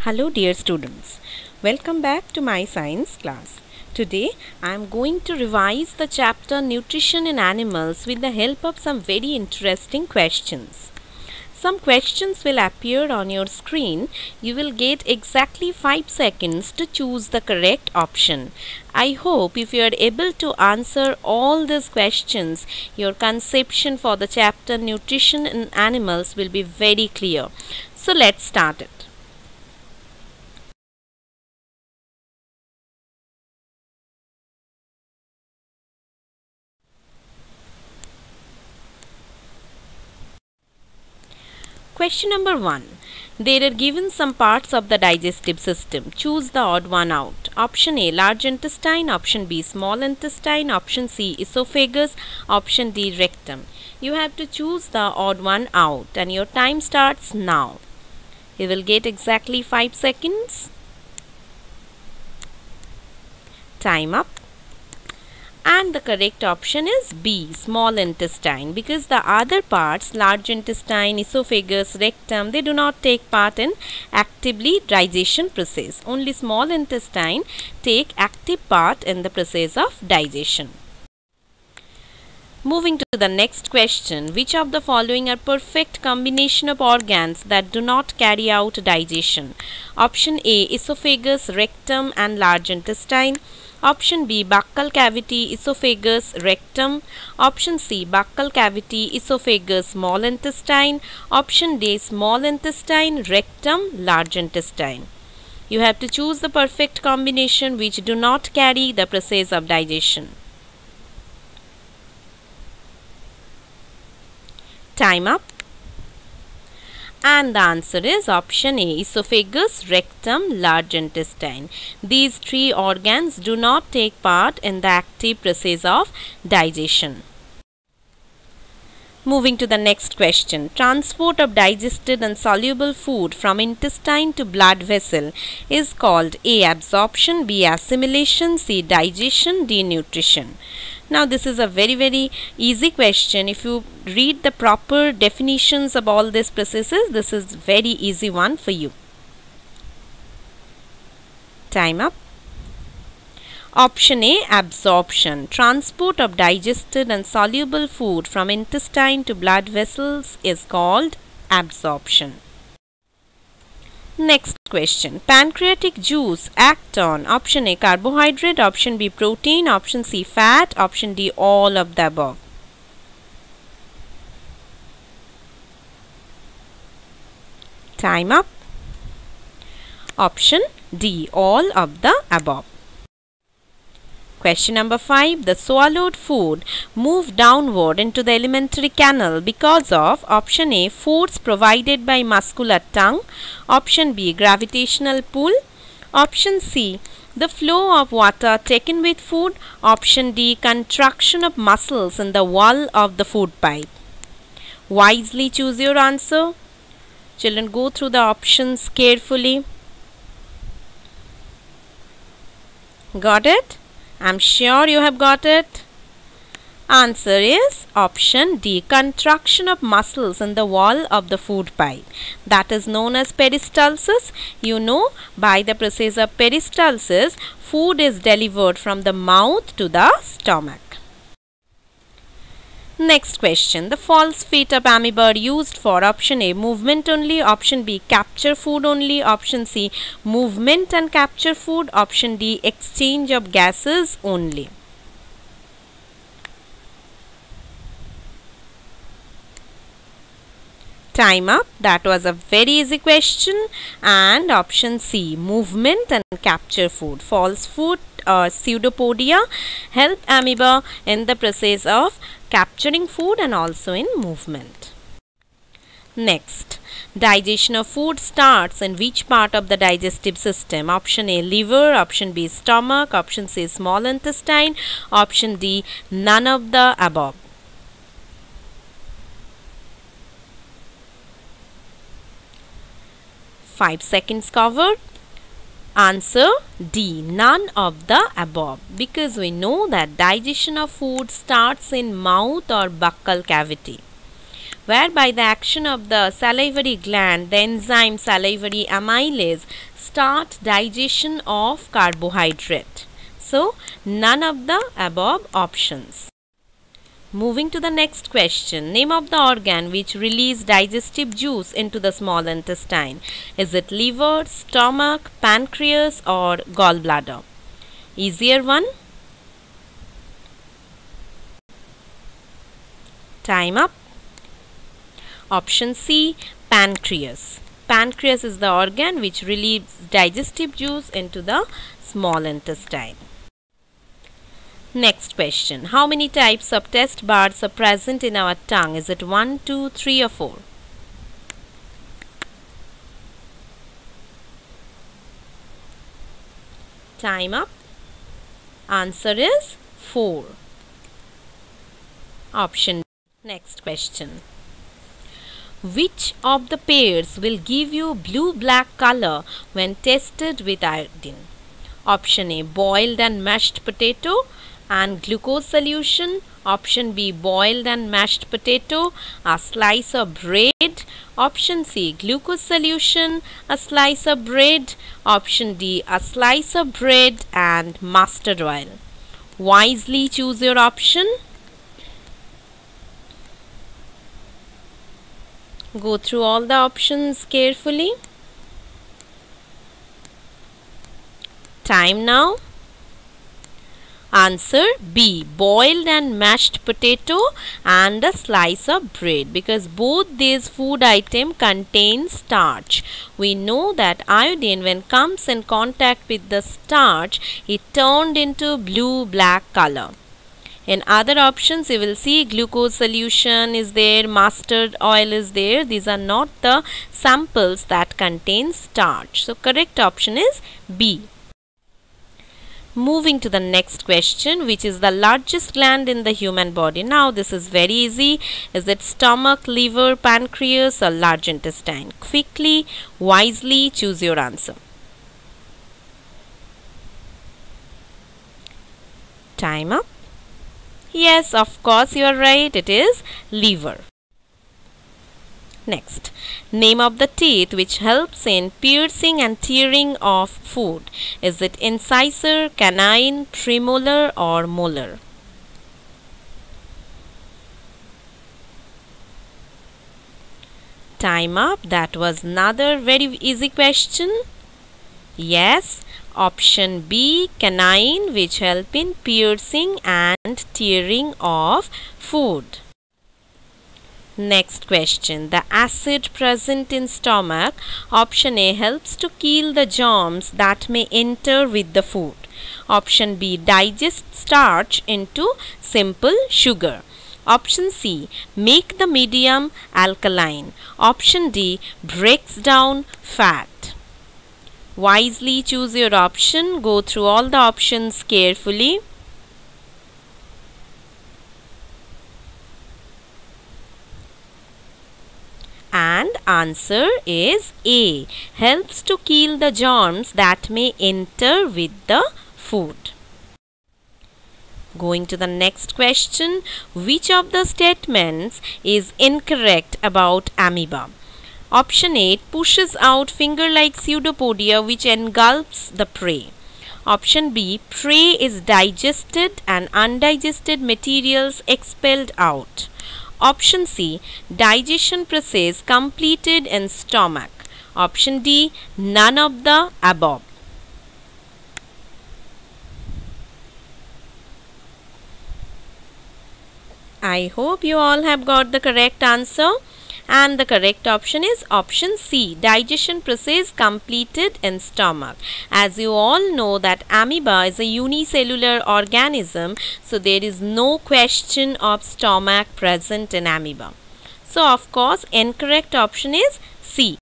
Hello dear students, welcome back to my science class. Today I am going to revise the chapter Nutrition in Animals with the help of some very interesting questions. Some questions will appear on your screen. You will get exactly 5 seconds to choose the correct option. I hope if you are able to answer all these questions, your conception for the chapter Nutrition in Animals will be very clear. So let's start it. Question number 1. There are given some parts of the digestive system. Choose the odd one out. Option A, large intestine. Option B, small intestine. Option C, esophagus. Option D, rectum. You have to choose the odd one out and your time starts now. You will get exactly 5 seconds. Time up. And the correct option is B, small intestine, because the other parts, large intestine, esophagus, rectum, they do not take part in actively digestion process. Only small intestine take active part in the process of digestion. Moving to the next question, which of the following are perfect combination of organs that do not carry out digestion? Option A, esophagus, rectum and large intestine. Option B, buccal cavity, esophagus, rectum. Option C, buccal cavity, esophagus, small intestine. Option D, small intestine, rectum, large intestine. You have to choose the perfect combination which do not carry the process of digestion. Time up. And the answer is option A, esophagus, rectum, large intestine. These three organs do not take part in the active process of digestion. Moving to the next question. Transport of digested and soluble food from intestine to blood vessel is called A, absorption, B, assimilation, C, digestion, D, nutrition. Now this is a very easy question. If you read the proper definitions of all these processes, this is very easy one for you. Time up. Option A, absorption. Transport of digested and soluble food from intestine to blood vessels is called absorption. Next question. Pancreatic juice act on option A, carbohydrate, option B, protein, option C, fat, option D, all of the above. Time up. Option D, all of the above. Question number 5. The swallowed food moved downward into the alimentary canal because of option A, force provided by muscular tongue, option B, gravitational pull, option C, the flow of water taken with food, option D, contraction of muscles in the wall of the food pipe. Wisely choose your answer. Children, go through the options carefully. Got it? I'm sure you have got it. Answer is option D, contraction of muscles in the wall of the food pipe. That is known as peristalsis. You know, by the process of peristalsis, food is delivered from the mouth to the stomach. Next question. The false feet of amoeba are used for option A, movement only, option B, capture food only, option C, movement and capture food, option D, exchange of gases only. Time up. That was a very easy question. And option C, movement and capture food. False foot or pseudopodia help amoeba in the process of capturing food and also in movement. Next, digestion of food starts in which part of the digestive system? Option A, liver, option B, stomach, option C, small intestine, option D, none of the above. Five seconds covered. Answer D, none of the above, because we know that digestion of food starts in mouth or buccal cavity. whereby the action of the salivary gland, the enzyme salivary amylase, start digestion of carbohydrate. So, none of the above options. Moving to the next question. Name of the organ which release digestive juice into the small intestine. Is it liver, stomach, pancreas or gallbladder? Easier one. Time up. Option C, pancreas. Pancreas is the organ which relieves digestive juice into the small intestine. Next question. How many types of taste buds are present in our tongue? Is it 1, 2, 3 or 4? Time up. Answer is 4. Option D. Next question. Which of the pairs will give you blue-black color when tested with iodine? Option A, boiled and mashed potato and glucose solution. Option B, boiled and mashed potato, a slice of bread. Option C, glucose solution, a slice of bread. Option D, a slice of bread and mustard oil. Wisely choose your option. Go through all the options carefully. Time now. Answer B, boiled and mashed potato and a slice of bread, because both these food items contain starch. We know that iodine, when comes in contact with the starch, it turned into blue-black color. In other options you will see glucose solution is there, mustard oil is there. These are not the samples that contain starch. So correct option is B. Moving to the next question, which is the largest gland in the human body? Now this is very easy. Is it stomach, liver, pancreas or large intestine? Quickly, wisely choose your answer. Time up. Yes, of course you are right. It is liver. Next, name of the teeth which helps in piercing and tearing of food. Is it incisor, canine, premolar or molar? Time up. That was another very easy question. Yes, option B, canine, which help in piercing and tearing of food. Next question. The acid present in stomach, option A, helps to kill the germs that may enter with the food. Option B, digest starch into simple sugar. Option C, make the medium alkaline. Option D, breaks down fat. Wisely choose your option. Go through all the options carefully. And answer is A, helps to kill the germs that may enter with the food. Going to the next question. Which of the statements is incorrect about amoeba? Option A, it pushes out finger-like pseudopodia which engulfs the prey. Option B, prey is digested and undigested materials expelled out. Option C, digestion process completed in stomach. Option D, none of the above. I hope you all have got the correct answer. And the correct option is option C, digestion process completed in stomach. As you all know that amoeba is a unicellular organism, so there is no question of stomach present in amoeba. So of course incorrect option is C.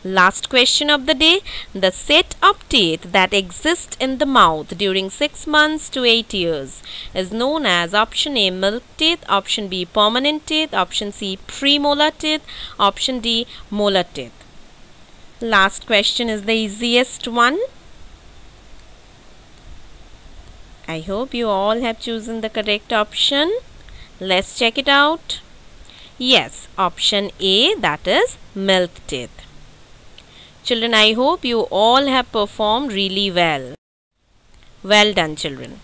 Last question of the day. The set of teeth that exist in the mouth during 6 months to 8 years is known as option A, milk teeth, option B, permanent teeth, option C, premolar teeth, option D, molar teeth. Last question is the easiest one. I hope you all have chosen the correct option. Let's check it out. Yes, option A, that is milk teeth. Children, I hope you all have performed really well. Well done, children.